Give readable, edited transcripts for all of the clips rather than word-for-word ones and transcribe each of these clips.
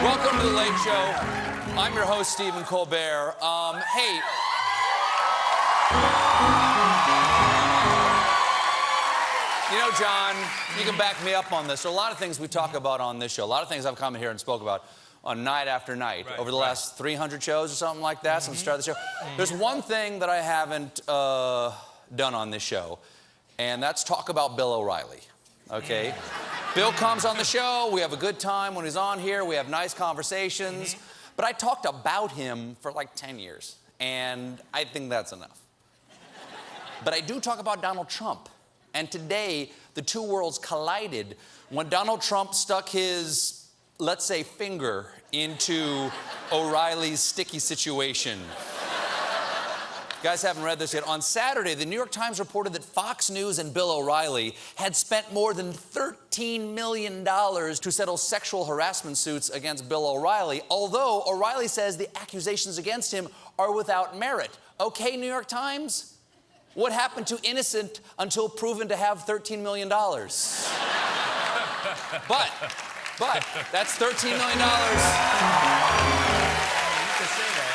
Welcome to The Late Show. I'm your host, Stephen Colbert. Hey. You know, John, you can back me up on this. There are a lot of things we talk about on this show. A lot of things I've come here and spoke about on night after night over the last 300 shows or something like that since the start of the show. There's one thing that I haven't done on this show, and that's talk about Bill O'Reilly, okay? Bill comes on the show, we have a good time when he's on here, we have nice conversations, but I talked about him for like 10 years, and I think that's enough. But I do talk about Donald Trump, and today the two worlds collided when Donald Trump stuck his, let's say, finger into O'Reilly's sticky situation. You guys haven't read this yet. On Saturday, the New York Times reported that Fox News and Bill O'Reilly had spent more than $13 million to settle sexual harassment suits against Bill O'Reilly, although O'Reilly says the accusations against him are without merit. Okay, New York Times? What happened to innocent until proven to have $13 million? But that's $13 million. You can say that.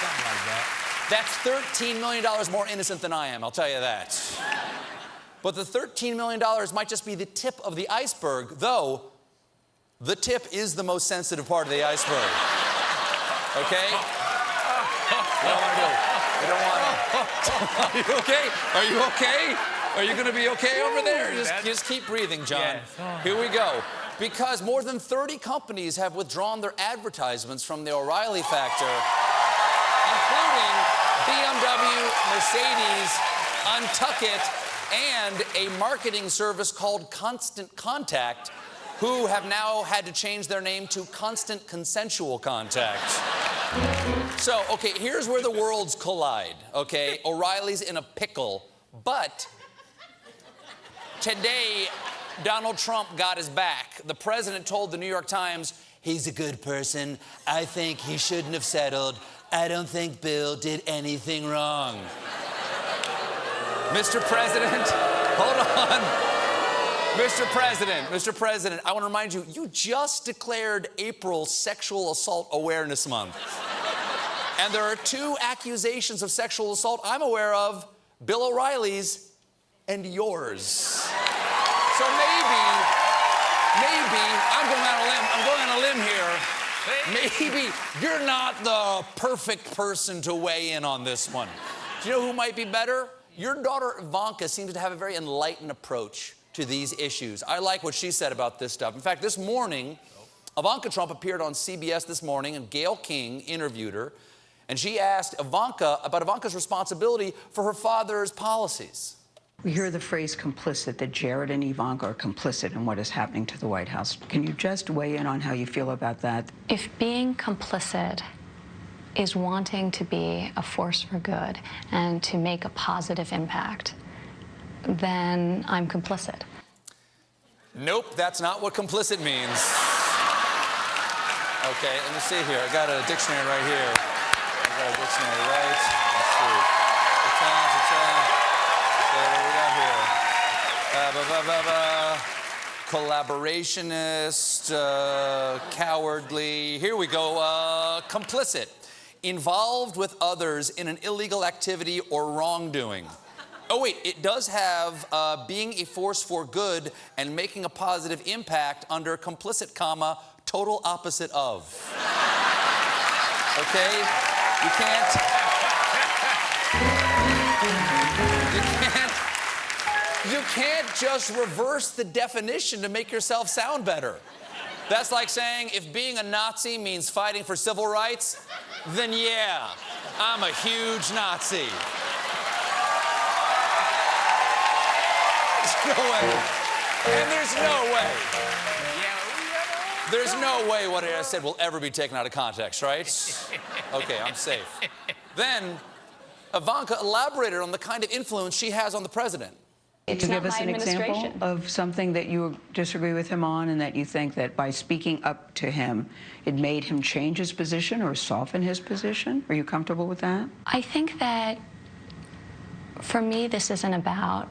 Something like that. That's $13 million more innocent than I am, I'll tell you that. But the $13 million might just be the tip of the iceberg, though the tip is the most sensitive part of the iceberg. Okay? You don't want to do it. You don't want to. Are you okay? Are you okay? Are you going to be okay over there? Just keep breathing, John. Yes. Here we go. Because more than 30 companies have withdrawn their advertisements from the O'Reilly factor, including BMW, Mercedes, Untuckit, and a marketing service called Constant Contact, who have now had to change their name to Constant Consensual Contact. So, okay, here's where the worlds collide, okay? O'Reilly's in a pickle, but today, Donald Trump got his back. The president told the New York Times, he's a good person. I think he shouldn't have settled. I don't think Bill did anything wrong. Mr. President, hold on. Mr. President, I want to remind you, you just declared April Sexual Assault Awareness Month. And there are two accusations of sexual assault I'm aware of, Bill O'Reilly's and yours. So maybe, I'm going on a limb here. Maybe you're not the perfect person to weigh in on this one. Do you know who might be better? Your daughter Ivanka seems to have a very enlightened approach to these issues. I like what she said about this stuff. In fact, this morning, Ivanka Trump appeared on CBS this morning, and Gayle King interviewed her, and she asked Ivanka about Ivanka's responsibility for her father's policies. We hear the phrase complicit, that Jared and Ivanka are complicit in what is happening to the White House. Can you just weigh in on how you feel about that? If being complicit is wanting to be a force for good and to make a positive impact, then I'm complicit. Nope, that's not what complicit means. Okay, let me see here. I got a dictionary right here. Let's see. What do we got here? Collaborationist, cowardly. Here we go. Complicit. Involved with others in an illegal activity or wrongdoing. Oh, wait, it does have being a force for good and making a positive impact under complicit, comma, total opposite of. Okay? You can't just reverse the definition to make yourself sound better. That's like saying if being a Nazi means fighting for civil rights, then yeah, I'm a huge Nazi. There's no way. And there's no way. There's no way what I said will ever be taken out of context, right? Okay, I'm safe. Then, Ivanka elaborated on the kind of influence she has on the president. Can you give us an example of something that you disagree with him on and that you think that by speaking up to him, it made him change his position or soften his position? Are you comfortable with that? I think that, for me, this isn't about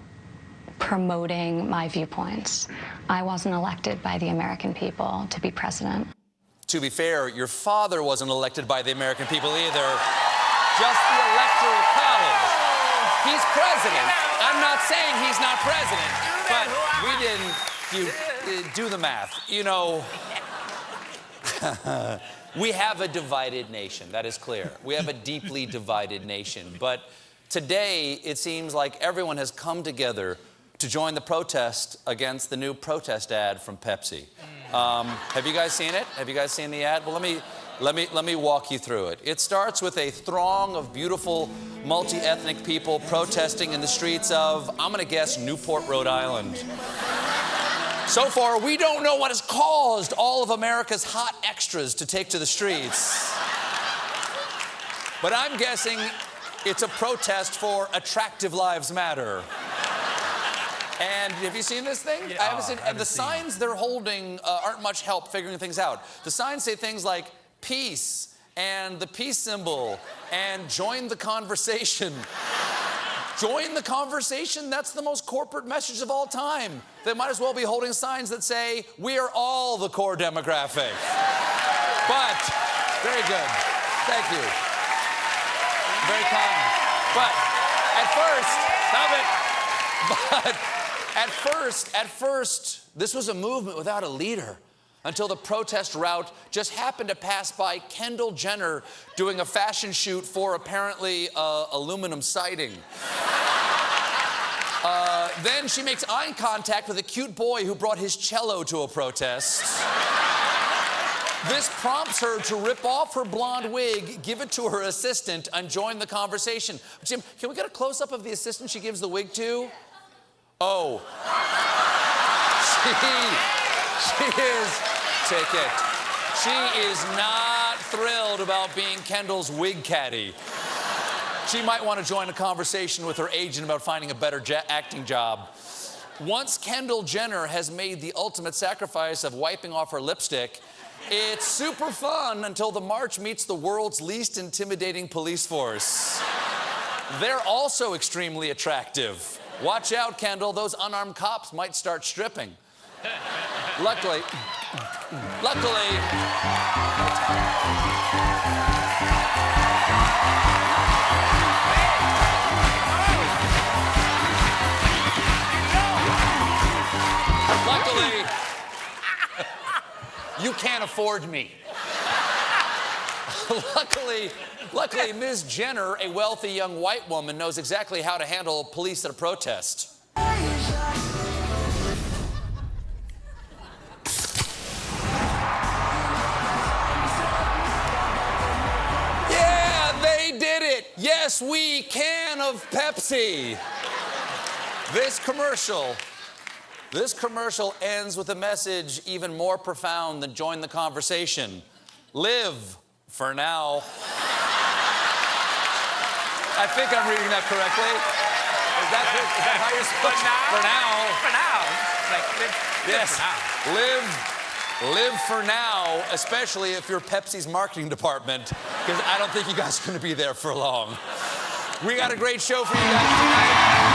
promoting my viewpoints. I wasn't elected by the American people to be president. To be fair, your father wasn't elected by the American people either. Just the Electoral College. He's president. I'm not saying he's not president, but we didn't. You do the math. You know, we have a divided nation. That is clear. We have a deeply divided nation. But today, it seems like everyone has come together to join the protest against the new protest ad from Pepsi. Have you guys seen it? Have you guys seen the ad? Well, let me walk you through it. It starts with a throng of beautiful, multi-ethnic people protesting in the streets of, I'm gonna guess, Newport, Rhode Island. So far, we don't know what has caused all of America's hot extras to take to the streets. But I'm guessing it's a protest for Attractive Lives Matter. And have you seen this thing? Yeah, I haven't seen. And the signs they're holding aren't much help figuring things out. The signs say things like peace and the peace symbol and join the conversation. Join the conversation? That's the most corporate message of all time. They might as well be holding signs that say, we are all the core demographic. But, very good. Thank you. Very kind. But, at first, this was a movement without a leader until the protest route just happened to pass by Kendall Jenner doing a fashion shoot for apparently aluminum siding. Then she makes eye contact with a cute boy who brought his cello to a protest. This prompts her to rip off her blonde wig, give it to her assistant, and join the conversation. Jim, can we get a close-up of the assistant she gives the wig to? Oh. She is not thrilled about being Kendall's wig caddy. She might want to join a conversation with her agent about finding a better acting job. Once Kendall Jenner has made the ultimate sacrifice of wiping off her lipstick, it's super fun until the march meets the world's least intimidating police force. They're also extremely attractive. Watch out, Kendall, those unarmed cops might start stripping. Luckily, you can't afford me. Luckily, Ms. Jenner, a wealthy young white woman, knows exactly how to handle police at a protest. Yeah, they did it. Yes, we can of Pepsi. This commercial ends with a message even more profound than join the conversation. Live for now. I think I'm reading that correctly. Is that how you're supposed to? For now. Like, Live for now, especially if you're Pepsi's marketing department, because I don't think you guys are going to be there for long. We got a great show for you guys tonight.